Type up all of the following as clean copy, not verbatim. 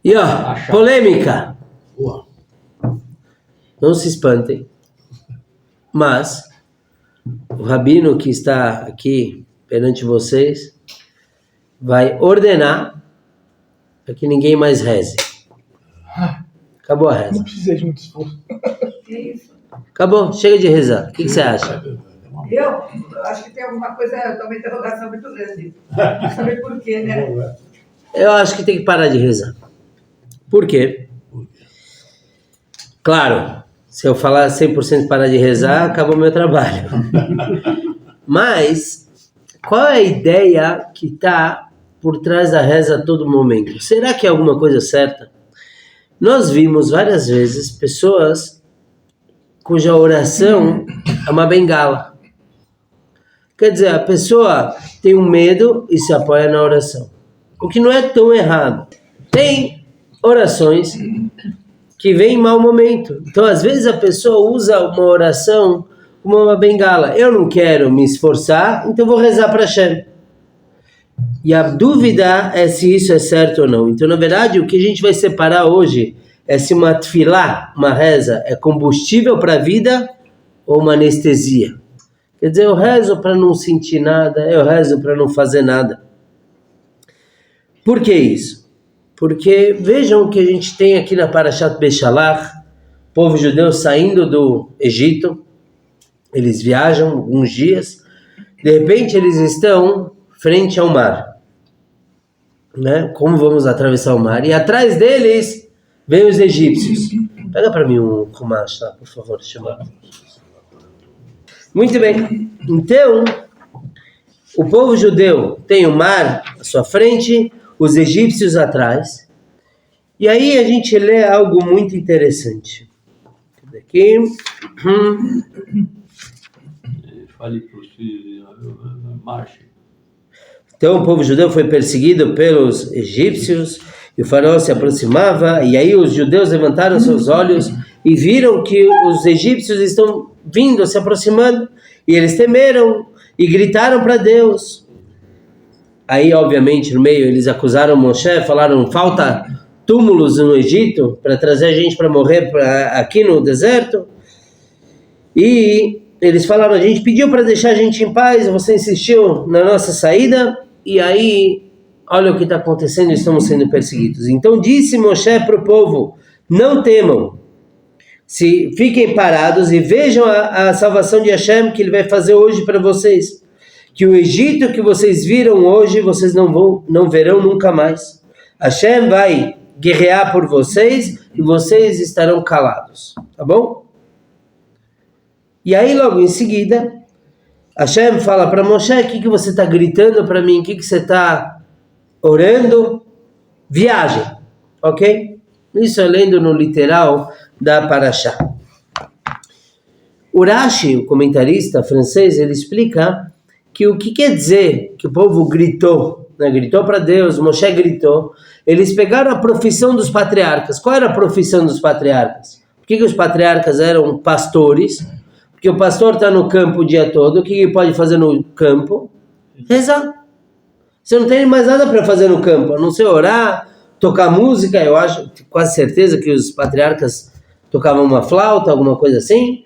E ó, polêmica. Não se espantem, mas o rabino que está aqui perante vocês vai ordenar para que ninguém mais reze. Acabou a reza. Não precisei de muito esforço. Acabou, chega de rezar. O que você acha? Eu acho que tem alguma coisa, uma interrogação muito grande. Não saber por quê, né? Eu acho que tem que parar de rezar. Por quê? Claro, se eu falar 100% parar de rezar, acabou meu trabalho. Mas, qual é a ideia que está por trás da reza a todo momento? Será que é alguma coisa certa? Nós vimos várias vezes pessoas cuja oração é uma bengala. Quer dizer, a pessoa tem um medo e se apoia na oração. O que não é tão errado. Tem orações que vêm em mau momento. Então, às vezes, a pessoa usa uma oração como uma bengala. Eu não quero me esforçar, então vou rezar para Hashem. E a dúvida é se isso é certo ou não. Então, na verdade, o que a gente vai separar hoje é se uma tefilá, uma reza, é combustível para a vida ou uma anestesia. Quer dizer, eu rezo para não sentir nada, eu rezo para não fazer nada. Por que isso? Porque vejam o que a gente tem aqui na Parashat Beshalach, povo judeu saindo do Egito, eles viajam alguns dias, de repente eles estão frente ao mar, né? Como vamos atravessar o mar? E atrás deles vem os egípcios. Pega para mim um kumash lá, por favor, chama. Muito bem, então o povo judeu tem o mar à sua frente, os egípcios atrás, e aí a gente lê algo muito interessante. Aqui. Fale para os filhos, marche. Então o povo judeu foi perseguido pelos egípcios, e o faraó se aproximava, e aí os judeus levantaram seus olhos e viram que os egípcios estão vindo, se aproximando, e eles temeram e gritaram para Deus. Aí, obviamente, no meio, eles acusaram Moshe, falaram, falta túmulos no Egito para trazer a gente para morrer aqui no deserto. E eles falaram, a gente pediu para deixar a gente em paz, você insistiu na nossa saída, e aí, olha o que está acontecendo, estamos sendo perseguidos. Então disse Moshe para o povo, não temam, se fiquem parados e vejam a salvação de Hashem que ele vai fazer hoje para vocês. Que o Egito que vocês viram hoje, vocês não verão nunca mais. Hashem vai guerrear por vocês e vocês estarão calados, tá bom? E aí logo em seguida, Hashem fala para Moshe, o que você está gritando para mim? O que você está orando? Viagem, ok? Isso é lendo no literal da Parashá. O Rashi, o comentarista francês, ele explica que o que quer dizer que o povo gritou, né? Gritou para Deus, Moshe gritou, eles pegaram a profissão dos patriarcas. Qual era a profissão dos patriarcas? Por que os patriarcas eram pastores? Porque o pastor está no campo o dia todo, o que ele pode fazer no campo? Rezar. Você não tem mais nada para fazer no campo, a não ser orar, tocar música. Eu acho, quase certeza que os patriarcas tocavam uma flauta, alguma coisa assim,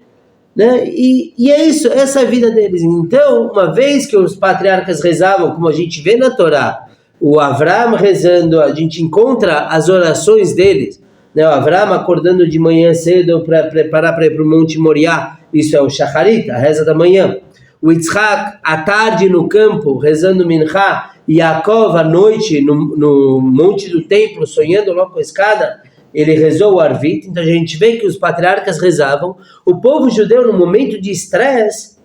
né? E é isso, essa é a vida deles. Então, uma vez que os patriarcas rezavam, como a gente vê na Torá, o Avram rezando, a gente encontra as orações deles, né? O Avram acordando de manhã cedo para preparar para ir para o Monte Moriá, isso é o Shacharit, a reza da manhã. O Yitzhak, à tarde no campo, rezando Minchá, e Yaakov, à noite, no monte do templo, sonhando logo com a escada, ele rezou o Arvit. Então a gente vê que os patriarcas rezavam. O povo judeu, no momento de estresse,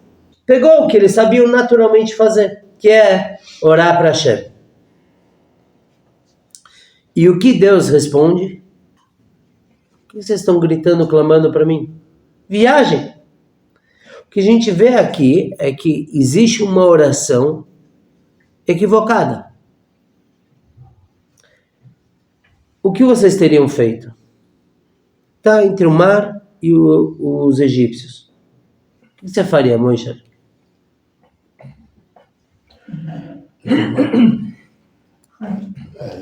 pegou o que eles sabiam naturalmente fazer, que é orar para Hashem. E o que Deus responde? O que vocês estão gritando, clamando para mim? Viagem. O que a gente vê aqui é que existe uma oração equivocada. O que vocês teriam feito? Está entre o mar e os egípcios. O que você faria, Moshe?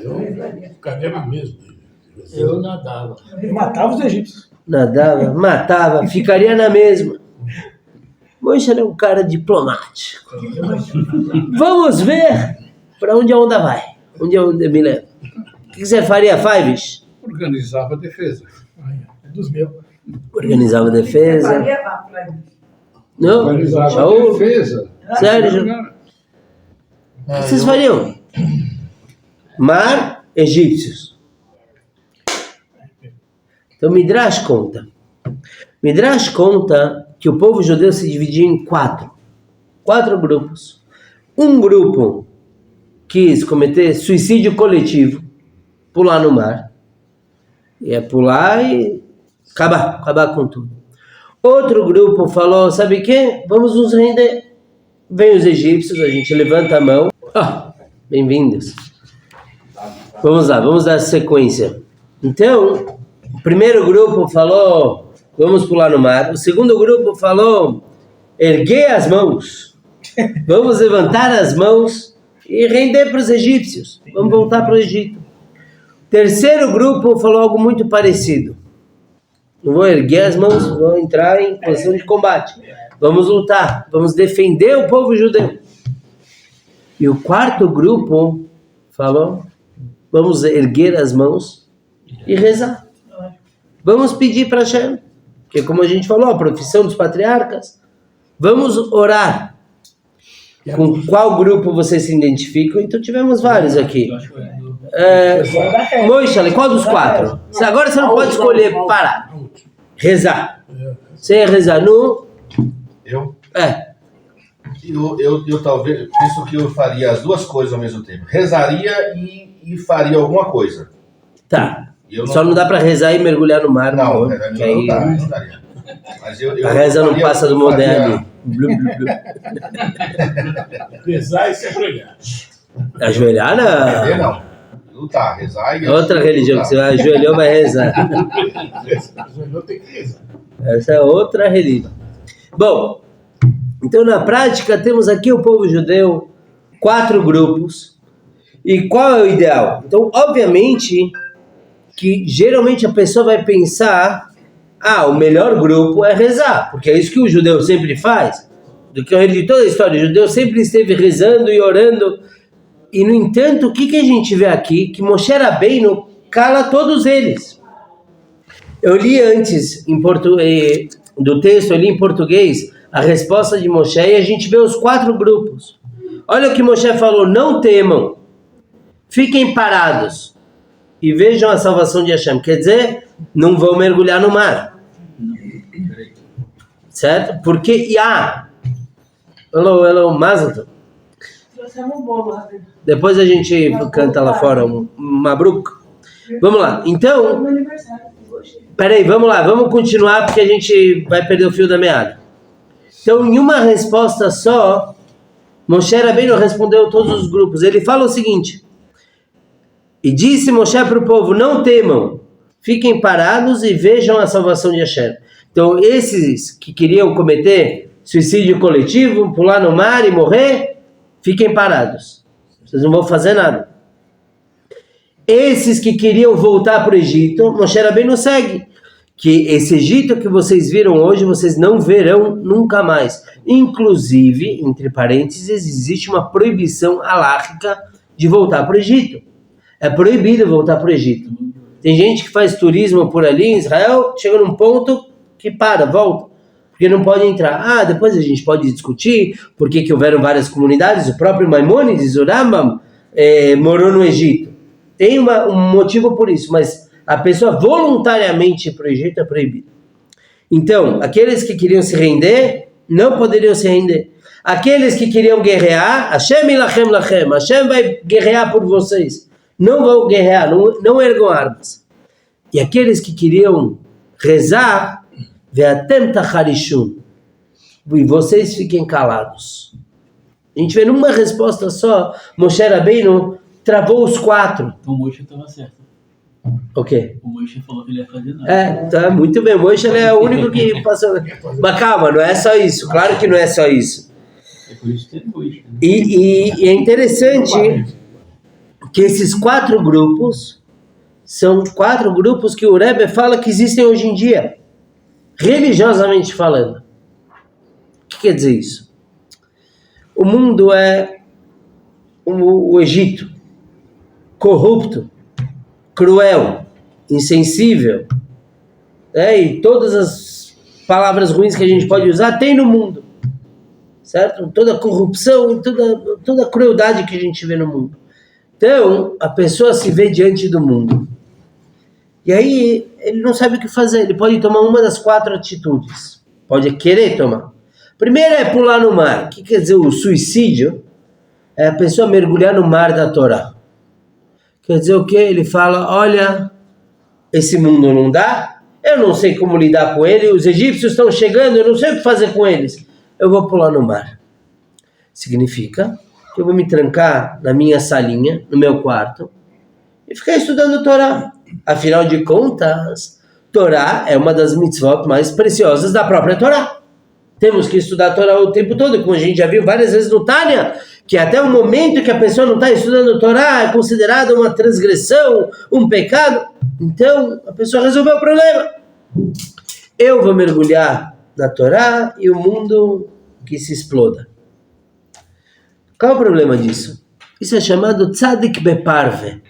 Eu ficaria na mesma. Eu nadava. Ele matava os egípcios. Nadava, matava, ficaria na mesma. Moisés é um cara diplomático. Vamos ver para onde a onda vai. Onde a onda me leva. O que você faria, Fives? Organizava a defesa. É dos meus. Organizava a defesa. Faria lá, pra mim. Não? Organizava a Shaul? defesa. Sério? O que vocês fariam? Mar, egípcios. Então Midrash conta. Midrash conta que o povo judeu se dividia em quatro grupos. Um grupo quis cometer suicídio coletivo, pular no mar. Ia pular e acabar com tudo. Outro grupo falou, sabe o quê? Vamos nos render. Vem os egípcios, a gente levanta a mão. Bem-vindos. Vamos lá, vamos dar sequência. Então, o primeiro grupo falou, vamos pular no mar. O segundo grupo falou, erguer as mãos. Vamos levantar as mãos e render para os egípcios. Vamos voltar para o Egito. O terceiro grupo falou algo muito parecido. Não vou erguer as mãos, vou entrar em posição de combate. Vamos lutar, vamos defender o povo judeu. E o quarto grupo falou, vamos erguer as mãos e rezar. Vamos pedir para Hashem, que como a gente falou, a profissão dos patriarcas. Vamos orar. Com qual grupo vocês se identificam? Então tivemos vários aqui. Moisés, qual dos quatro? Agora você não pode escolher parar. Rezar. Você ia rezar no... Eu talvez penso que eu faria as duas coisas ao mesmo tempo. Rezaria e faria alguma coisa. Tá. Só não dá para rezar e mergulhar no mar. Não, não daria. Mas a reza não passa do moderno. Rezar e se ajoelhar. Ajoelhar não. Não. Lutar, rezar e... Outra religião, que você vai ajoelhar vai rezar. Ajoelhou, tem que rezar. Essa é outra religião. Bom, então na prática temos aqui o povo judeu, 4 grupos. E qual é o ideal? Então, obviamente, que geralmente a pessoa vai pensar, o melhor grupo é rezar, porque é isso que o judeu sempre faz. Do que eu li toda a história, o judeu sempre esteve rezando e orando. E, no entanto, o que a gente vê aqui? Que Moshe Rabbeinu cala todos eles. Eu li antes, do texto, eu li em português, a resposta de Moshe, e a gente vê os 4 grupos. Olha o que Moshe falou, não temam, fiquem parados e vejam a salvação de Hashem. Quer dizer, não vão mergulhar no mar. Certo? Porque, hello, Mazel. Depois a gente canta lá fora, um Mabruk. Vamos lá, então... Peraí, vamos lá, vamos continuar porque a gente vai perder o fio da meada. Então, em uma resposta só, Moshe Rabbeinu respondeu todos os grupos. Ele fala o seguinte, e disse Moshe para o povo, não temam, fiquem parados e vejam a salvação de Hashem. Então, esses que queriam cometer suicídio coletivo, pular no mar e morrer, fiquem parados. Vocês não vão fazer nada. Esses que queriam voltar para o Egito, Moshe Rabbeinu segue. Que esse Egito que vocês viram hoje, vocês não verão nunca mais. Inclusive, entre parênteses, existe uma proibição halárquica de voltar para o Egito. É proibido voltar para o Egito. Tem gente que faz turismo por ali em Israel, chega num ponto que volta. Porque não pode entrar. Depois a gente pode discutir por que houveram várias comunidades. O próprio Maimônides, o Rambam, morou no Egito. Tem um motivo por isso, mas a pessoa voluntariamente ir para o Egito é proibido. Então, aqueles que queriam se render, não poderiam se render. Aqueles que queriam guerrear, Hashem ilachem lachem, Hashem vai guerrear por vocês. Não vão guerrear, não ergam armas. E aqueles que queriam rezar, ve'atem tacharishun, e vocês fiquem calados. A gente vê numa resposta só, Moshe Rabbeinu travou os 4. Então o Moshe estava certo. O quê? O Moshe falou que ele ia fazer nada. Tá muito bem. O Moshe é o único que passou. Mas calma, não é só isso. Claro que não é só isso. É por isso que tem Moshe. Né? E é interessante que esses 4 grupos são 4 grupos que o Rebbe fala que existem hoje em dia, religiosamente falando. O que quer dizer isso? O mundo é o Egito, corrupto, cruel, insensível, e todas as palavras ruins que a gente pode usar tem no mundo, certo? Toda a corrupção, toda a crueldade que a gente vê no mundo. Então, a pessoa se vê diante do mundo. E aí, ele não sabe o que fazer. Ele pode tomar uma das 4 atitudes. Pode querer tomar. Primeiro é pular no mar. O que quer dizer o suicídio? É a pessoa mergulhar no mar da Torá. Quer dizer o quê? Ele fala, olha, esse mundo não dá, eu não sei como lidar com ele, os egípcios estão chegando, eu não sei o que fazer com eles. Eu vou pular no mar. Significa que eu vou me trancar na minha salinha, no meu quarto, e ficar estudando Torá. Afinal de contas, Torá é uma das mitzvot mais preciosas da própria Torá. Temos que estudar a Torá o tempo todo, como a gente já viu várias vezes no Tânia, que até o momento que a pessoa não está estudando a Torá é considerada uma transgressão, um pecado. Então, a pessoa resolveu o problema. Eu vou mergulhar na Torá e o mundo que se exploda. Qual é o problema disso? Isso é chamado tzadik beparve.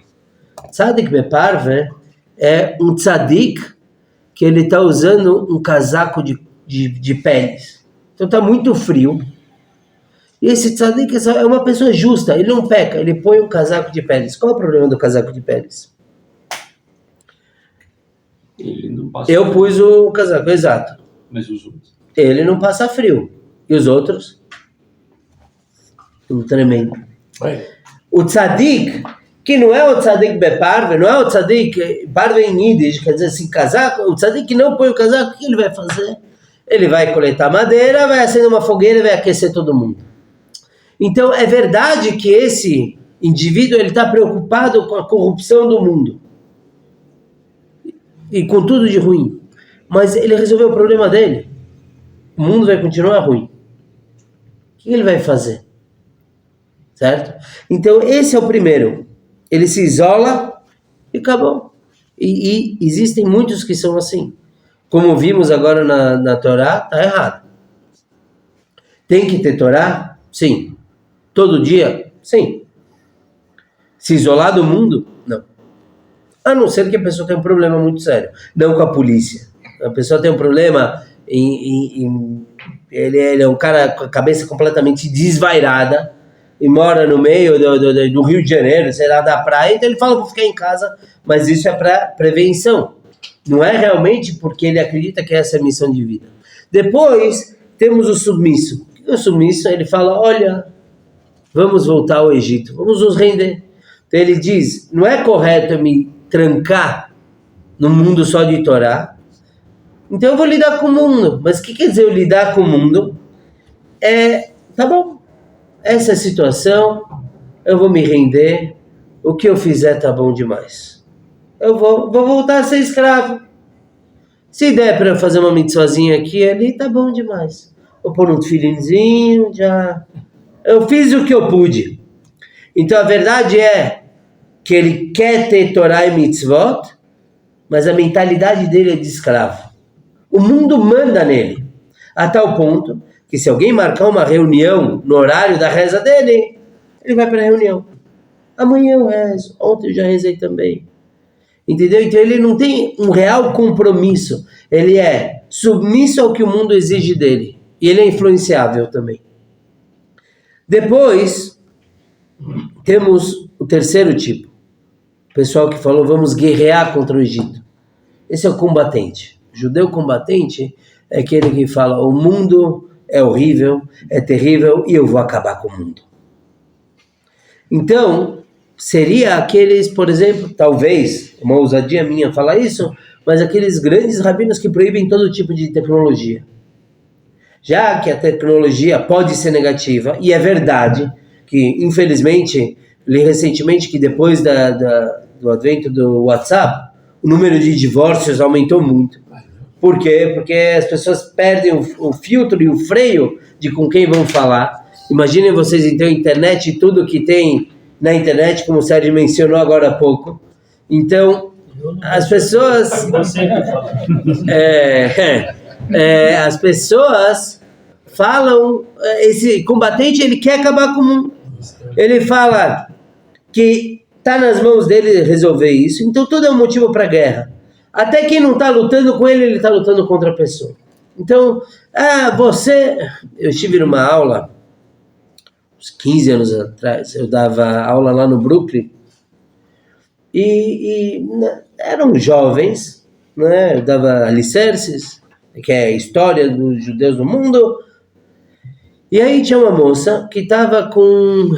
Tzadik beparve é um tzadik que ele está usando um casaco de peles. Então está muito frio. E esse tzadik é uma pessoa justa, ele não peca, ele põe um casaco de peles. Qual é o problema do casaco de peles? Ele não passa Eu pus o casaco, exato. Mas os outros. Ele não passa frio. E os outros? Um tremendo. O tzadik, que não é o tzadik beparve, não é o tzadik parve em Yiddish, quer dizer assim, casaco, o tzadik que não põe o casaco, o que ele vai fazer? Ele vai coletar madeira, vai acender uma fogueira e vai aquecer todo mundo. Então é verdade que esse indivíduo ele está preocupado com a corrupção do mundo e com tudo de ruim, mas ele resolveu o problema dele. O mundo vai continuar ruim. O que ele vai fazer? Certo? Então esse é o primeiro. Ele se isola e acabou. E existem muitos que são assim. Como vimos agora na Torá, está errado. Tem que ter Torá? Sim. Todo dia? Sim. Se isolar do mundo? Não. A não ser que a pessoa tenha um problema muito sério. Não com a polícia. A pessoa tem um problema ele é um cara com a cabeça completamente desvairada e mora no meio do Rio de Janeiro, sei lá, da praia, então ele fala, vou ficar em casa, mas isso é para prevenção. Não é realmente porque ele acredita que essa é a missão de vida. Depois, temos o submisso. O submisso, ele fala, olha, vamos voltar ao Egito, vamos nos render. Então ele diz, não é correto eu me trancar no mundo só de Torá, então eu vou lidar com o mundo. Mas o que quer dizer eu lidar com o mundo? Tá bom, essa situação, eu vou me render, o que eu fizer tá bom demais. Eu vou voltar a ser escravo. Se der para fazer uma mitzvazinha aqui e ali, tá bom demais. Vou pôr um tefilinzinho, já... Eu fiz o que eu pude. Então a verdade é que ele quer ter Torá e mitzvot, mas a mentalidade dele é de escravo. O mundo manda nele, a tal ponto que se alguém marcar uma reunião no horário da reza dele, ele vai para a reunião. Amanhã eu rezo, ontem eu já rezei também. Entendeu? Então ele não tem um real compromisso, ele é submisso ao que o mundo exige dele, e ele é influenciável também. Depois, temos o terceiro tipo, o pessoal que falou, vamos guerrear contra o Egito. Esse é o combatente. O judeu combatente é aquele que fala, o mundo é horrível, é terrível, e eu vou acabar com o mundo. Então, seria aqueles, por exemplo, talvez, uma ousadia minha falar isso, mas aqueles grandes rabinos que proíbem todo tipo de tecnologia. Já que a tecnologia pode ser negativa, e é verdade que, infelizmente, li recentemente que depois do advento do WhatsApp, o número de divórcios aumentou muito. Por quê? Porque as pessoas perdem o filtro e o freio de com quem vão falar. Imaginem vocês, então, a internet e tudo que tem na internet, como o Sérgio mencionou agora há pouco. Então, as pessoas... Você que fala. As pessoas falam, esse combatente, ele quer acabar com o mundo. Ele fala que está nas mãos dele resolver isso, então tudo é um motivo para guerra. Até quem não está lutando com ele, ele está lutando contra a pessoa. Então, eu estive numa aula, uns 15 anos atrás, eu dava aula lá no Brooklyn, e eram jovens, né? Eu dava alicerces, que é a história dos judeus do mundo, e aí tinha uma moça que estava com,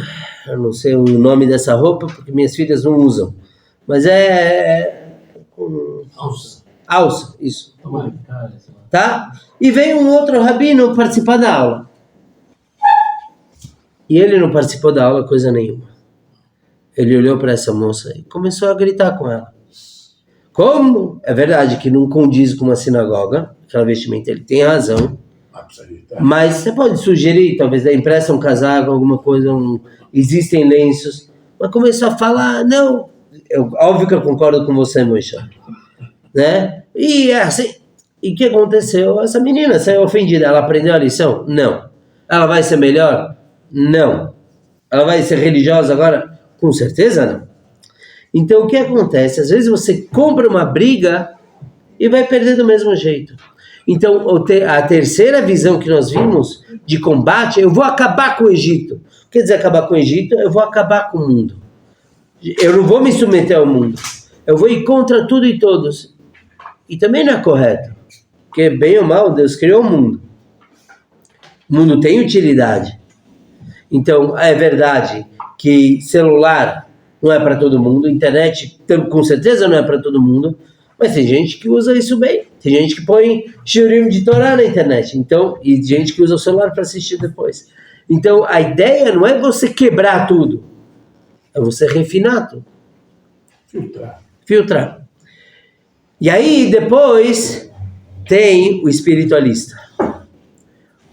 eu não sei o nome dessa roupa, porque minhas filhas não usam, mas com alça, isso. Tá? E veio um outro rabino participar da aula. E ele não participou da aula coisa nenhuma. Ele olhou para essa moça e começou a gritar com ela. Como? É verdade que não condiz com uma sinagoga, aquela vestimenta, ele tem razão. Mas você pode sugerir, talvez, empresta um casaco, alguma coisa, existem lenços. Mas começou a falar, não, óbvio que eu concordo com você, Moisés. Né? E assim, e o que aconteceu? Essa menina saiu ofendida, ela aprendeu a lição? Não. Ela vai ser melhor? Não. Ela vai ser religiosa agora? Com certeza não. Então o que acontece? Às vezes você compra uma briga e vai perder do mesmo jeito. Então a terceira visão que nós vimos de combate, eu vou acabar com o Egito. Quer dizer acabar com o Egito? Eu vou acabar com o mundo. Eu não vou me submeter ao mundo. Eu vou ir contra tudo e todos. E também não é correto. Porque bem ou mal, Deus criou o mundo. O mundo tem utilidade. Então, é verdade que celular não é para todo mundo, internet com certeza não é para todo mundo, mas tem gente que usa isso bem. Tem gente que põe shiurim de Torá na internet. Então, e gente que usa o celular para assistir depois. Então, a ideia não é você quebrar tudo. É você refinar tudo. Filtrar. E aí, depois, tem o espiritualista.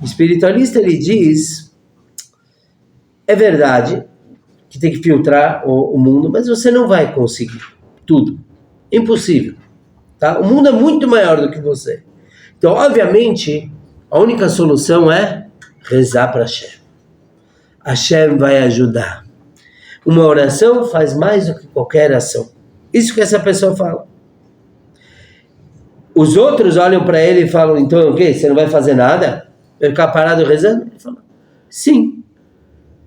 O espiritualista, ele diz, é verdade que tem que filtrar o mundo, mas você não vai conseguir tudo. Impossível. Tá? O mundo é muito maior do que você. Então, obviamente, a única solução é rezar para Hashem. Hashem vai ajudar. Uma oração faz mais do que qualquer ação. Isso que essa pessoa fala. Os outros olham para ele e falam, então o quê? Você não vai fazer nada? Vai ficar parado rezando? Ele fala, sim.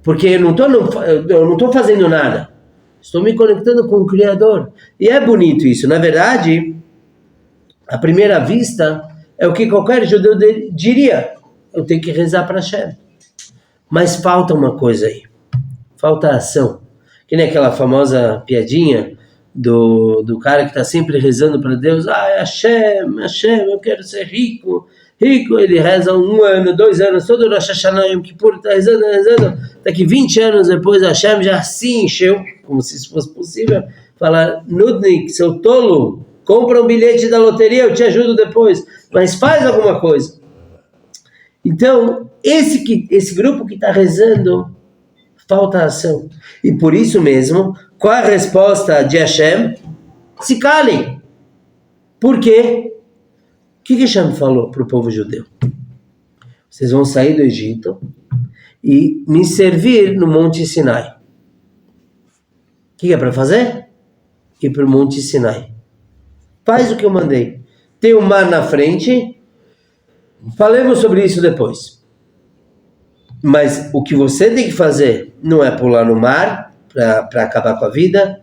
Porque eu não estou fazendo nada. Estou me conectando com o Criador. E é bonito isso. Na verdade, à primeira vista, é o que qualquer judeu diria. Eu tenho que rezar para Hashem. Mas falta uma coisa aí. Falta ação. Que nem aquela famosa piadinha do cara que está sempre rezando para Deus. Hashem, eu quero ser rico. Rico, ele reza 1 ano, 2 anos, todo Rosh Hashanah, Yom Kippur, está rezando. Daqui 20 anos depois, Hashem já se encheu, como se isso fosse possível. Fala, Nudnik, seu tolo, compra um bilhete da loteria, eu te ajudo depois. Mas faz alguma coisa. Então, esse grupo que está rezando, falta ação. E por isso mesmo, qual a resposta de Hashem? Se calem. Por quê? O que Hashem falou para o povo judeu? Vocês vão sair do Egito e me servir no Monte Sinai. O que é para fazer? Ir para o Monte Sinai. Faz o que eu mandei. Tem o mar na frente. Falemos sobre isso depois. Mas o que você tem que fazer não é pular no mar para acabar com a vida,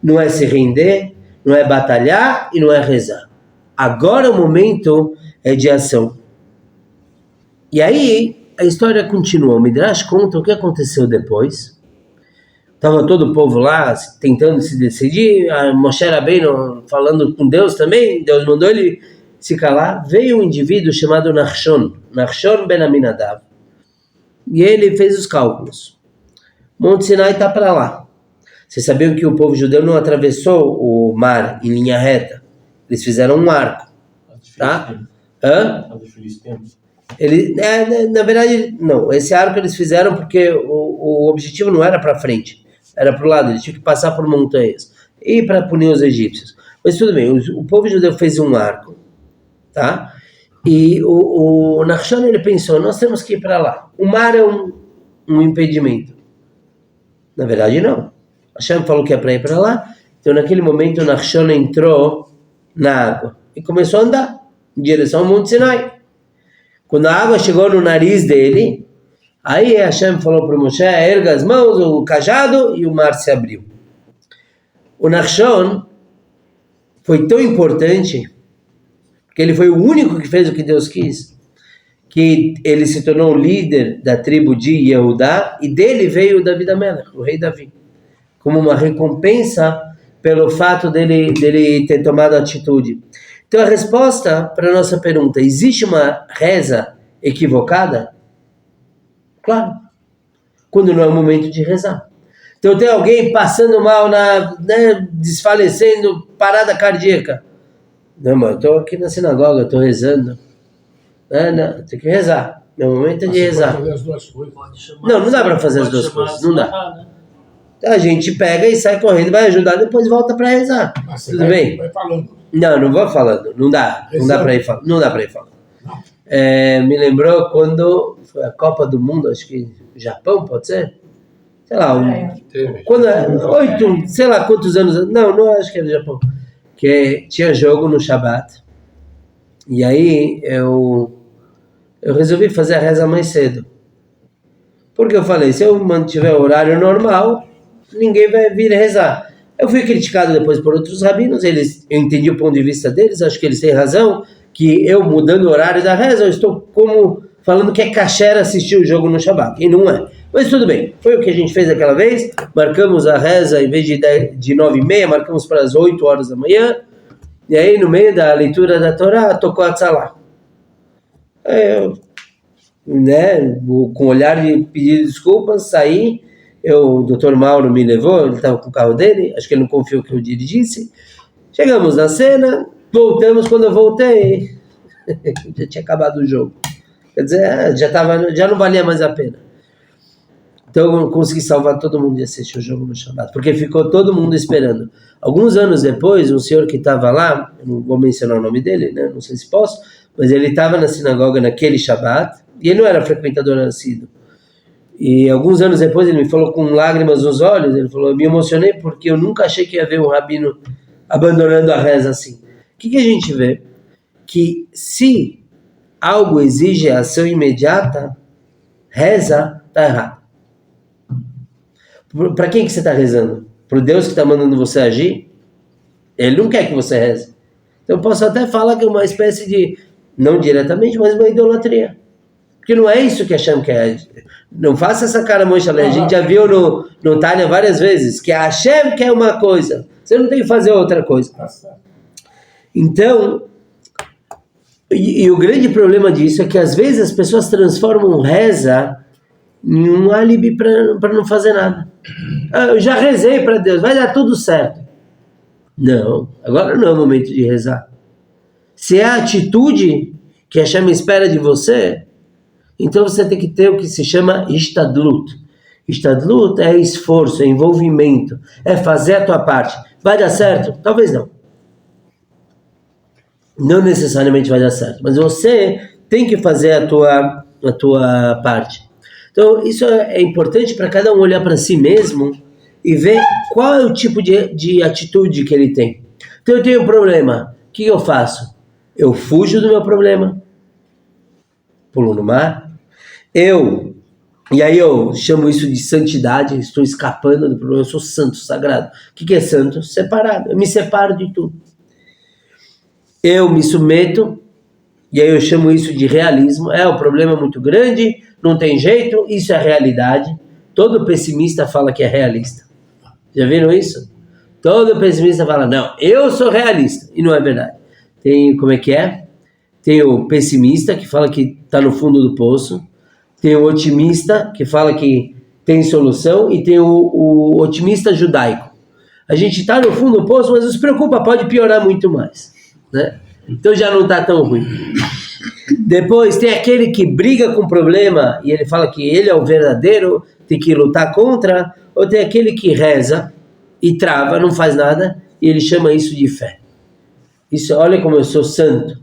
não é se render, não é batalhar e não é rezar. Agora o momento é de ação. E aí a história continua. O Midrash conta o que aconteceu depois. Estava todo o povo lá tentando se decidir. A Moshe Rabbeinu falando com Deus também. Deus mandou ele se calar. Veio um indivíduo chamado Nachshon ben Aminadav. E ele fez os cálculos. Monte Sinai está para lá. Vocês sabiam que o povo judeu não atravessou o mar em linha reta? Eles fizeram um arco. Tá? Na verdade, não. Esse arco eles fizeram porque o objetivo não era para frente. Era para o lado. Eles tinham que passar por montanhas. E para punir os egípcios. Mas tudo bem, o povo judeu fez um arco, tá? E o Nachshon, ele pensou, nós temos que ir para lá. O mar é um impedimento. Na verdade, não. Hashem falou que é para ir para lá. Então, naquele momento, o Nachshon entrou na água e começou a andar em direção ao Monte Sinai. Quando a água chegou no nariz dele, aí Hashem falou para Moshe, erga as mãos, o cajado, e o mar se abriu. O Nachshon foi tão importante, porque ele foi o único que fez o que Deus quis, que ele se tornou o líder da tribo de Yehudá, e dele veio David Amelech, o rei Davi, como uma recompensa pelo fato dele ter tomado atitude. Então a resposta para a nossa pergunta, existe uma reza equivocada? Claro, quando não é o momento de rezar. Então tem alguém passando mal, desfalecendo, parada cardíaca. Não, mas eu estou aqui na sinagoga, estou rezando. Não, tem que rezar. Meu momento é de rezar. Pode fazer as duas coisas. Não dá para fazer as duas coisas, não dá. A gente pega e sai correndo, vai ajudar, depois volta para rezar. Tudo bem? Vai falando. Não vou falando, não dá para ir falando. Não dá para ir falando. Me lembrou quando foi a Copa do Mundo, acho que Japão, pode ser? Sei lá, quando 8, sei lá quantos anos, não acho que era Japão, que tinha jogo no Shabat, e aí eu resolvi fazer a reza mais cedo, porque eu falei, se eu mantiver o horário normal, ninguém vai vir rezar. Eu fui criticado depois por outros rabinos, eu entendi o ponto de vista deles, acho que eles têm razão, que eu mudando o horário da reza, eu estou como falando que é kasher assistir o jogo no Shabat, e não é. Mas tudo bem, foi o que a gente fez aquela vez, marcamos a reza, em vez de 9h30, marcamos para as 8 horas da manhã, e aí no meio da leitura da Torá, tocou a tzalá. Eu, com olhar de pedir desculpas, saí, o Dr. Mauro me levou, ele estava com o carro dele, acho que ele não confiou que eu dirigisse, chegamos na cena, voltamos, quando eu voltei, já tinha acabado o jogo. Quer dizer, já não valia mais a pena. Então eu consegui salvar todo mundo de assistir o jogo no Shabbat, porque ficou todo mundo esperando. Alguns anos depois, um senhor que estava lá, eu não vou mencionar o nome dele, né? Não sei se posso, mas ele estava na sinagoga naquele Shabbat, e ele não era frequentador assíduo. E alguns anos depois ele me falou com lágrimas nos olhos, ele falou, eu me emocionei porque eu nunca achei que ia ver um rabino abandonando a reza assim. O que a gente vê? Que se algo exige ação imediata, reza está errado. Para quem que você está rezando? Para o Deus que está mandando você agir? Ele não quer que você reze. Então eu posso até falar que é uma espécie de, não diretamente, mas uma idolatria. Porque não é isso que Hashem quer. Não faça essa cara mancha. A gente já viu no Tânia várias vezes que a Hashem quer uma coisa. Você não tem que fazer outra coisa. Então, e o grande problema disso é que às vezes as pessoas transformam reza em um álibi para não fazer nada. Eu já rezei para Deus, vai dar tudo certo. Não, agora não é o momento de rezar. Se é a atitude que a Hashem espera de você, então você tem que ter o que se chama Ishtadlut. Ishtadlut é esforço, é envolvimento, é fazer a tua parte. Vai dar certo? Talvez não. Não necessariamente vai dar certo, mas você tem que fazer a tua parte. Então isso é importante para cada um olhar para si mesmo e ver qual é o tipo de atitude que ele tem. Então eu tenho um problema, o que eu faço? Eu fujo do meu problema, pulo no mar, e aí eu chamo isso de santidade, estou escapando do problema, eu sou santo, sagrado. O que é santo? Separado, eu me separo de tudo. Eu me submeto, e aí eu chamo isso de realismo. O problema é muito grande, não tem jeito, isso é realidade. Todo pessimista fala que é realista. Já viram isso? Todo pessimista fala, não, eu sou realista, e não é verdade. Tem, como é que é? Tem o pessimista que fala que está no fundo do poço, tem o otimista que fala que tem solução, e tem o otimista judaico. A gente está no fundo do poço, mas não se preocupa, pode piorar muito mais, né? Então já não está tão ruim. Depois tem aquele que briga com o problema e ele fala que ele é o verdadeiro, tem que lutar contra, ou tem aquele que reza e trava, não faz nada, e ele chama isso de fé. Isso, olha como eu sou santo,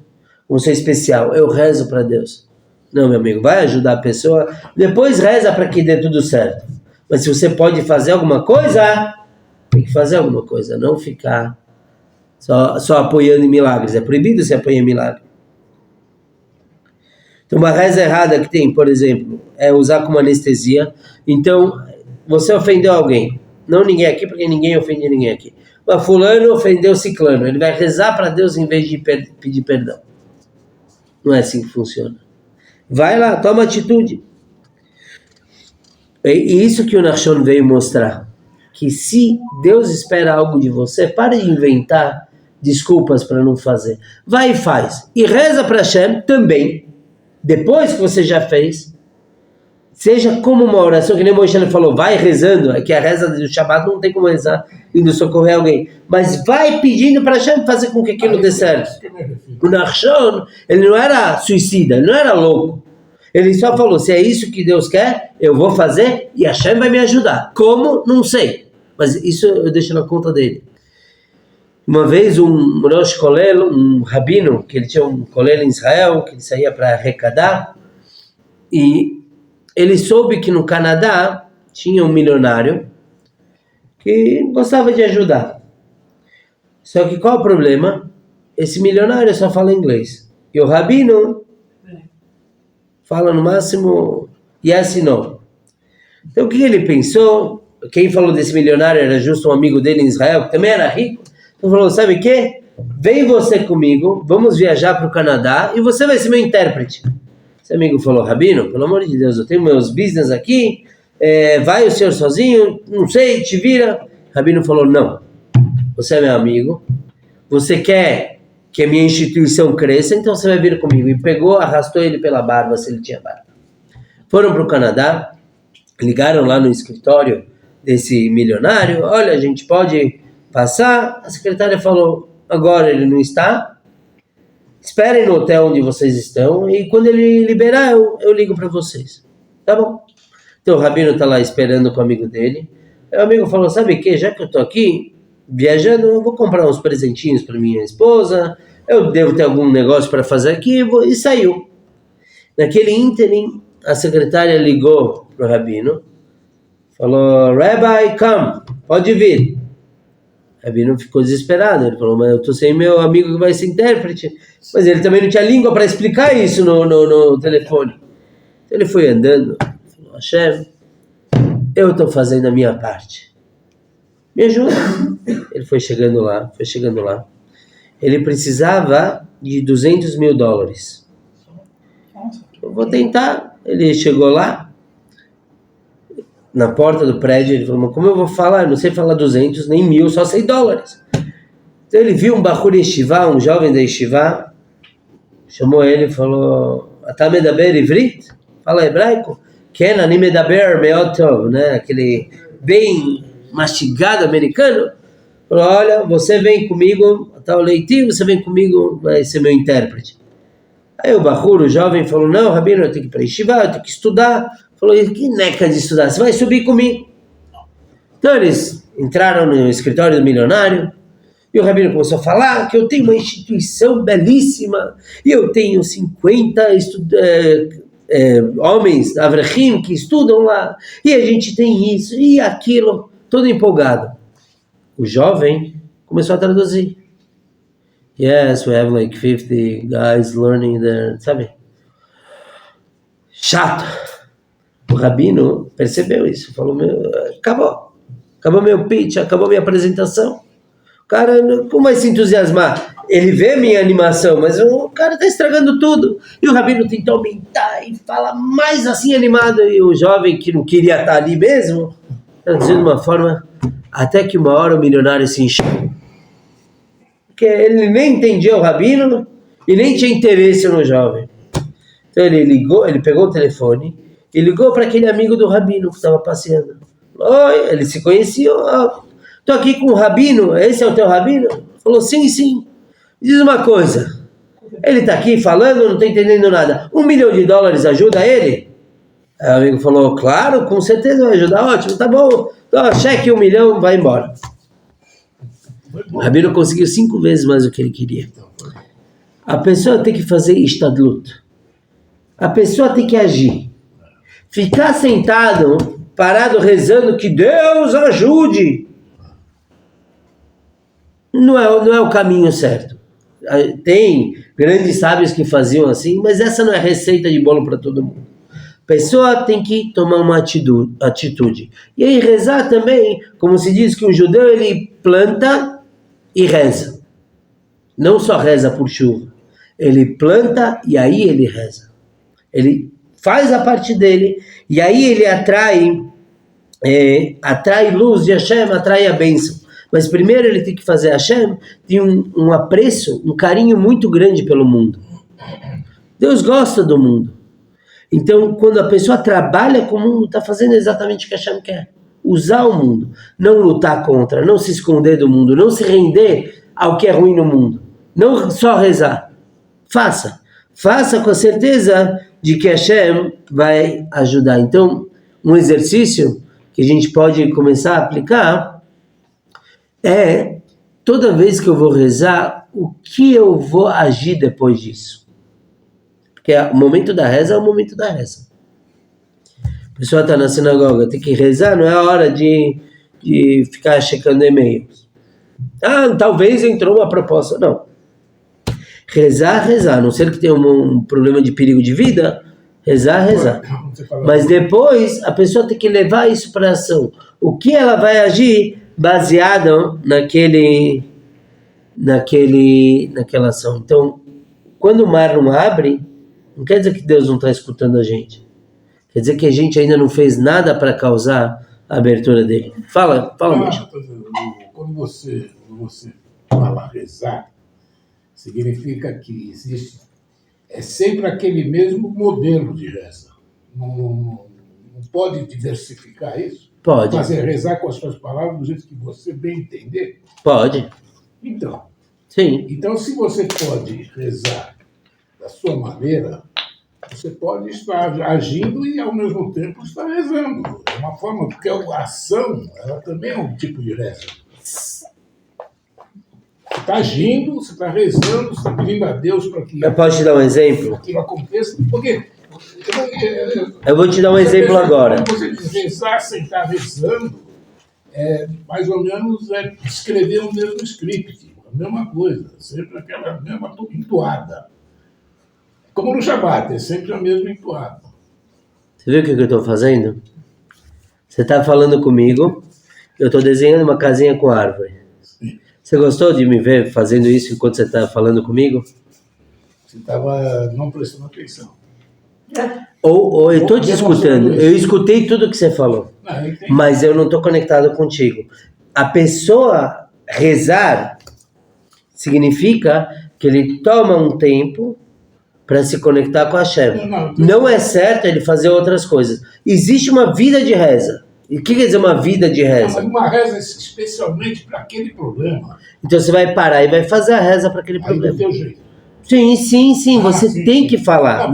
como sou especial, eu rezo para Deus. Não, meu amigo, vai ajudar a pessoa, depois reza para que dê tudo certo. Mas se você pode fazer alguma coisa, tem que fazer alguma coisa, não ficar só apoiando em milagres. É proibido se apoiar em milagre. Então, uma reza errada que tem, por exemplo, é usar como anestesia. Então, você ofendeu alguém. Não ninguém aqui, porque ninguém ofende ninguém aqui. Mas fulano ofendeu ciclano. Ele vai rezar para Deus em vez de pedir perdão. Não é assim que funciona. Vai lá, toma atitude. E isso que o Nachshon veio mostrar. Que se Deus espera algo de você, pare de inventar desculpas para não fazer. Vai e faz. E reza para Hashem também. Depois que você já fez, seja como uma oração, que nem o Moisés falou, vai rezando, é que a reza do Shabbat não tem como rezar indo socorrer alguém, mas vai pedindo para Hashem fazer com que aquilo dê certo. O Nachshon, ele não era suicida, ele não era louco, ele só falou, se é isso que Deus quer, eu vou fazer e Hashem vai me ajudar. Como? Não sei, mas isso eu deixo na conta dele. Uma vez um Rosh Kolel, um rabino, que ele tinha um kolel em Israel, que ele saía para arrecadar, e ele soube que no Canadá tinha um milionário que gostava de ajudar. Só que qual o problema? Esse milionário só fala inglês. E o rabino fala no máximo yes e no. Então o que ele pensou? Quem falou desse milionário era justo um amigo dele em Israel, que também era rico. Então falou, sabe o quê? Vem você comigo, vamos viajar para o Canadá e você vai ser meu intérprete. Esse amigo falou, rabino, pelo amor de Deus, eu tenho meus business aqui, vai o senhor sozinho, não sei, te vira. O rabino falou, não, você é meu amigo, você quer que a minha instituição cresça, então você vai vir comigo. E pegou, arrastou ele pela barba, se ele tinha barba. Foram para o Canadá, ligaram lá no escritório desse milionário, olha, a gente pode passar. A secretária falou, agora ele não está, esperem no hotel onde vocês estão e quando ele liberar eu ligo para vocês, tá bom? Então o rabino está lá esperando com o amigo dele. Aí o amigo falou, sabe o que, já que eu estou aqui viajando, eu vou comprar uns presentinhos para minha esposa, eu devo ter algum negócio para fazer aqui, e saiu. Naquele ínterim, a secretária ligou para o rabino, falou, Rabbi, come, pode vir. O rabino ficou desesperado, ele falou, mas eu estou sem meu amigo que vai ser intérprete, mas ele também não tinha língua para explicar isso no telefone. Então ele foi andando, falou, Hashem, eu estou fazendo a minha parte, me ajuda. Ele foi chegando lá, ele precisava de $200 mil. Eu vou tentar. Ele chegou lá, na porta do prédio, ele falou, mas como eu vou falar? Eu não sei falar 200, nem 1.000, só sei dólares. Então ele viu um Bahur Yeshiva, um jovem da Yeshiva, chamou ele e falou, Ata medaber ivrit? Fala hebraico? Ken ani medaber meod tov, né? Aquele bem mastigado americano. Falou, olha, você vem comigo, tá o leitinho, você vem comigo, vai ser meu intérprete. Aí o Bahur, o jovem, falou, não, rabino, eu tenho que ir para Yeshiva, eu tenho que estudar. Falou, que neca de estudar, você vai subir comigo. Então eles entraram no escritório do milionário, e o rabino começou a falar que eu tenho uma instituição belíssima, e eu tenho 50 homens, avrechim, que estudam lá, e a gente tem isso e aquilo, todo empolgado. O jovem começou a traduzir. Yes, we have like 50 guys learning there, sabe? Chato. O rabino percebeu isso, falou, acabou meu pitch, acabou minha apresentação. O cara, como vai se entusiasmar? Ele vê minha animação, mas o cara está estragando tudo. E o rabino tentou aumentar e fala mais assim animado, e o jovem que não queria estar ali mesmo, traduzindo de uma forma, até que uma hora o milionário se encheu. Porque ele nem entendia o rabino e nem tinha interesse no jovem. Então ele ligou, ele pegou o telefone e ligou para aquele amigo do rabino que estava passeando. Oi, ele se conhecia. Estou aqui com o rabino, esse é o teu rabino? Falou, sim, sim. Diz uma coisa, ele está aqui falando, não estou entendendo nada. $1 milhão ajuda ele? Aí o amigo falou, claro, com certeza vai ajudar, ótimo, tá bom. Então, cheque 1 milhão, vai embora. O Rabino conseguiu 5 vezes mais do que ele queria. Então, foi bom. A pessoa tem que fazer ishtadlut. A pessoa tem que agir. Ficar sentado, parado, rezando que Deus ajude, não é o caminho certo. Tem grandes sábios que faziam assim, mas essa não é receita de bolo para todo mundo. A pessoa tem que tomar uma atitude. E aí rezar também, como se diz que o judeu ele planta e reza. Não só reza por chuva. Ele planta e aí ele reza. Ele faz a parte dele e aí ele atrai luz de Hashem, atrai a bênção. Mas primeiro ele tem que fazer Hashem, tem um apreço, um carinho muito grande pelo mundo. Deus gosta do mundo. Então, quando a pessoa trabalha com o mundo, está fazendo exatamente o que Hashem quer. Usar o mundo. Não lutar contra, não se esconder do mundo, não se render ao que é ruim no mundo. Não só rezar. Faça. Faça com a certeza de que Hashem vai ajudar. Então, um exercício que a gente pode começar a aplicar é, toda vez que eu vou rezar, o que eu vou agir depois disso? Porque o momento da reza é o momento da reza. A pessoa está na sinagoga, tem que rezar, não é a hora de ficar checando e-mails. Talvez entrou uma proposta. Não. Rezar, a não ser que tenha um problema de perigo de vida, rezar. Mas depois a pessoa tem que levar isso para ação. O que ela vai agir baseado naquela ação. Então, quando o mar não abre, não quer dizer que Deus não está escutando a gente. Quer dizer que a gente ainda não fez nada para causar a abertura dele. Fala, Moisés. Quando você fala rezar, significa que existe sempre aquele mesmo modelo de reza. Não pode diversificar isso? Pode. Fazer rezar com as suas palavras do jeito que você bem entender? Pode. Então. Sim. Então, se você pode rezar da sua maneira, você pode estar agindo e, ao mesmo tempo, estar rezando. É uma forma, porque a ação, ela também é um tipo de reza. Você está agindo, você está rezando, você está pedindo a Deus para que... Eu posso te dar um exemplo? Aquilo aconteça, porque... Eu vou te dar um exemplo agora. Quando você diz rezar sem estar rezando, mais ou menos escrever o mesmo script, a mesma coisa, sempre aquela mesma entoada. Como no Shabbat, é sempre a mesma entoada. Você viu o que eu estou fazendo? Você está falando comigo, eu estou desenhando uma casinha com árvore. Sim. Você gostou de me ver fazendo isso enquanto você está falando comigo? Você estava não prestando atenção. Ou eu estou te escutando, eu escutei tudo que você falou, mas eu não estou conectado contigo. A pessoa rezar significa que ele toma um tempo para se conectar com a Hashem. Não é certo ele fazer outras coisas. Existe uma vida de reza. E o que quer dizer uma vida de reza? Mas uma reza especialmente para aquele problema. Então você vai parar e vai fazer a reza para aquele problema. Do teu jeito. Sim, você tem que falar.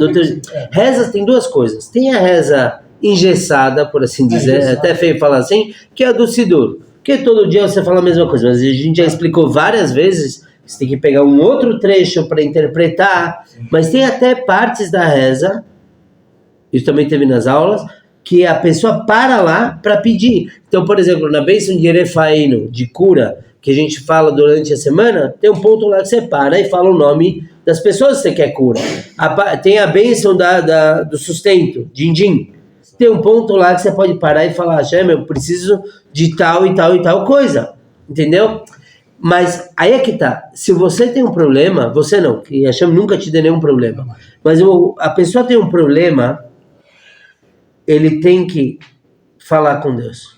Reza tem duas coisas. Tem a reza engessada, por assim dizer, é até feio falar assim, que é a do Sidur. Porque todo dia você fala a mesma coisa, mas a gente já explicou várias vezes, você tem que pegar um outro trecho para interpretar, mas tem até partes da reza, isso também teve nas aulas, que a pessoa para lá para pedir. Então, por exemplo, na bênção de Erefaíno, de cura, que a gente fala durante a semana, tem um ponto lá que você para e fala o nome das pessoas que você quer cura. Tem a bênção do sustento, din-din. Tem um ponto lá que você pode parar e falar, Hashem, eu preciso de tal e tal e tal coisa. Entendeu? Mas aí é que tá. Se você tem um problema, você não, que Hashem nunca te deu nenhum problema. Mas a pessoa tem um problema, ele tem que falar com Deus.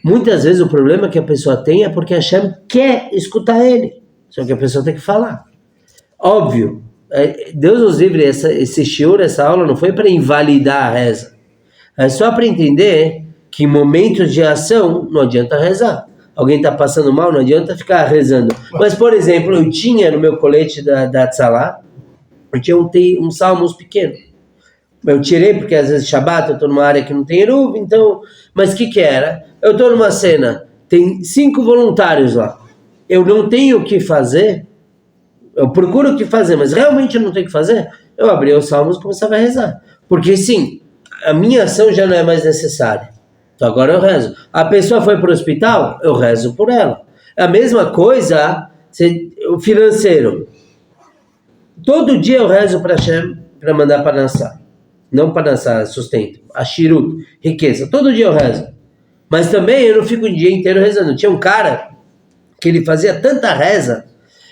Muitas vezes o problema que a pessoa tem é porque Hashem quer escutar ele. Só que a pessoa tem que falar. Óbvio, Deus nos livre, esse shiur, essa aula não foi para invalidar a reza. É só para entender que em momentos de ação não adianta rezar. Alguém está passando mal, não adianta ficar rezando. Mas, por exemplo, eu tinha no meu colete da Tzalá, eu tinha um salmos pequeno. Eu tirei porque às vezes Shabbat eu estou numa área que não tem eruv, então... Mas o que era? Eu estou numa cena, tem 5 voluntários lá. eu não tenho o que fazer, eu procuro o que fazer, mas realmente eu não tenho o que fazer, eu abria os salmos e começava a rezar. Porque sim, a minha ação já não é mais necessária. Então agora eu rezo. A pessoa foi para o hospital, eu rezo por ela. A mesma coisa, o financeiro. Todo dia eu rezo para Hashem para mandar para Nassar. Não para Nassar, sustento. Ashirut, riqueza. Todo dia eu rezo. Mas também eu não fico o dia inteiro rezando. Tinha um cara que ele fazia tanta reza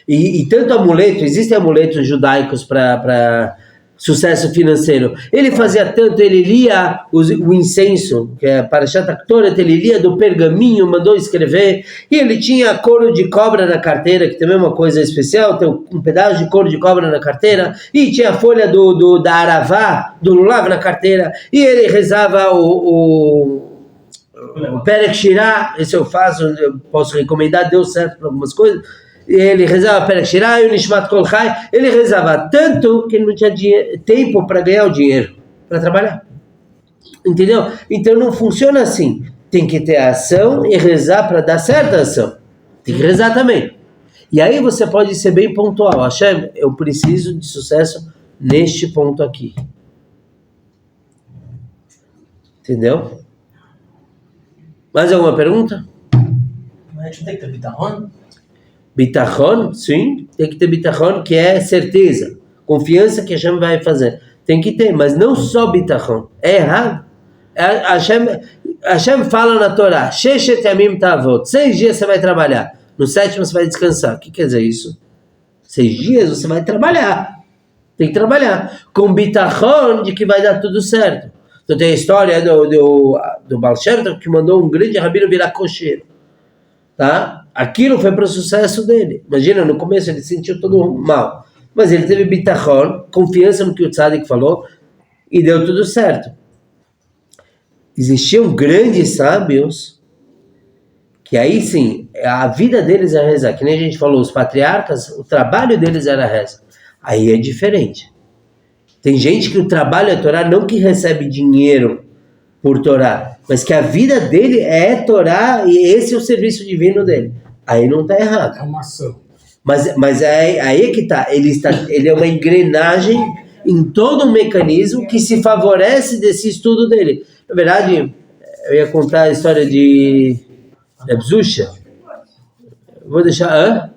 e tanto amuleto. Existem amuletos judaicos para sucesso financeiro. Ele fazia tanto, ele lia o incenso, que é Parashat Aktoret, ele lia do pergaminho, mandou escrever, e ele tinha couro de cobra na carteira, que também é uma coisa especial, tem um pedaço de couro de cobra na carteira, e tinha a folha da Aravá, do Lulav na carteira, e ele rezava o Perek Shirah, esse eu faço, eu posso recomendar, deu certo para algumas coisas. Ele rezava Perek Shirah e o Nishmat Kol Chai. Ele rezava tanto que ele não tinha tempo para ganhar o dinheiro, para trabalhar. Entendeu? Então não funciona assim. Tem que ter a ação e rezar para dar certa ação. Tem que rezar também. E aí você pode ser bem pontual. Hashem, eu preciso de sucesso neste ponto aqui. Entendeu? Mais alguma pergunta? A gente tem que ter bitachon? Bitachon, sim, tem que ter bitachon, que é certeza, confiança que Hashem vai fazer. Tem que ter, mas não só bitachon. É errado. Hashem fala na Torá, 6 dias você vai trabalhar, no 7º você vai descansar. O que quer dizer isso? 6 dias você vai trabalhar. Tem que trabalhar. Com bitachon de que vai dar tudo certo. Então tem a história do Baal Shem Tov, que mandou um grande rabino virar cocheiro. Tá? Aquilo foi para o sucesso dele. Imagina, no começo ele se sentiu todo mal. Mas ele teve bitachon, confiança no que o Tzadik falou, e deu tudo certo. Existiam grandes sábios, que aí sim, a vida deles era rezar. Que nem a gente falou, os patriarcas, o trabalho deles era reza. Aí é diferente. Tem gente que o trabalho é Torá, não que recebe dinheiro por Torá, mas que a vida dele é Torá e esse é o serviço divino dele. Aí não está errado. É uma ação. Mas aí é que está. Ele é uma engrenagem em todo um mecanismo que se favorece desse estudo dele. Na verdade, eu ia contar a história de Ebzusha. Vou deixar...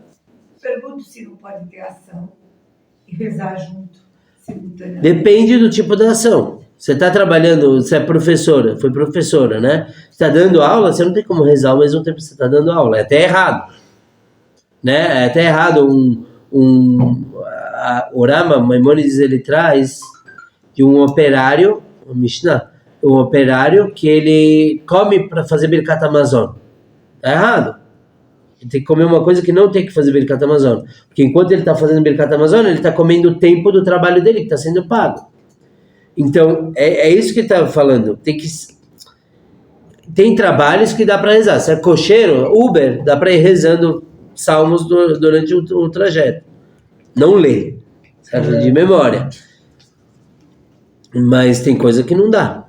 Pergunto se não pode ter ação e rezar junto, simultaneamente. Depende do tipo da ação. Você está trabalhando, você é professora, foi professora, né? Você está dando aula, você não tem como rezar ao mesmo tempo que você está dando aula. É até errado. Né? É até errado. O Rama Maimonides, ele traz de um operário, o Mishnah, um operário que ele come para fazer Birkat Hamazon. Está errado. Ele tem que comer uma coisa que não tem que fazer Birkat Hamazon. Porque enquanto ele está fazendo Birkat Hamazon, ele está comendo o tempo do trabalho dele, que está sendo pago. Então, é isso que está falando. Tem trabalhos que dá para rezar. Se é cocheiro, Uber, dá para ir rezando salmos durante o trajeto. Não ler, certo? De memória. Mas tem coisa que não dá.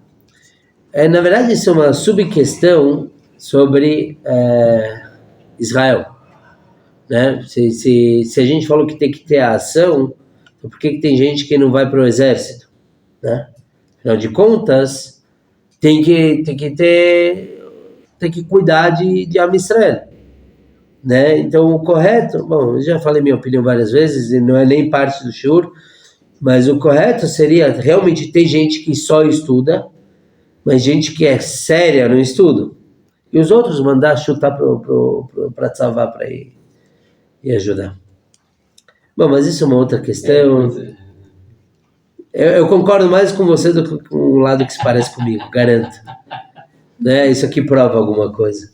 Na verdade, isso é uma subquestão sobre Israel. Né? Se a gente falou que tem que ter a ação, então por que tem gente que não vai para o exército? Né? Afinal de contas, tem que cuidar de Am Israel, né? Então o correto, bom, eu já falei minha opinião várias vezes e não é nem parte do shur, mas o correto seria realmente ter gente que só estuda, mas gente que é séria no estudo, e os outros mandar chutar para salvar para ir e ajudar. Bom, mas isso é uma outra questão. Eu concordo mais com você do que com o lado que se parece comigo, garanto. Né? Isso aqui prova alguma coisa.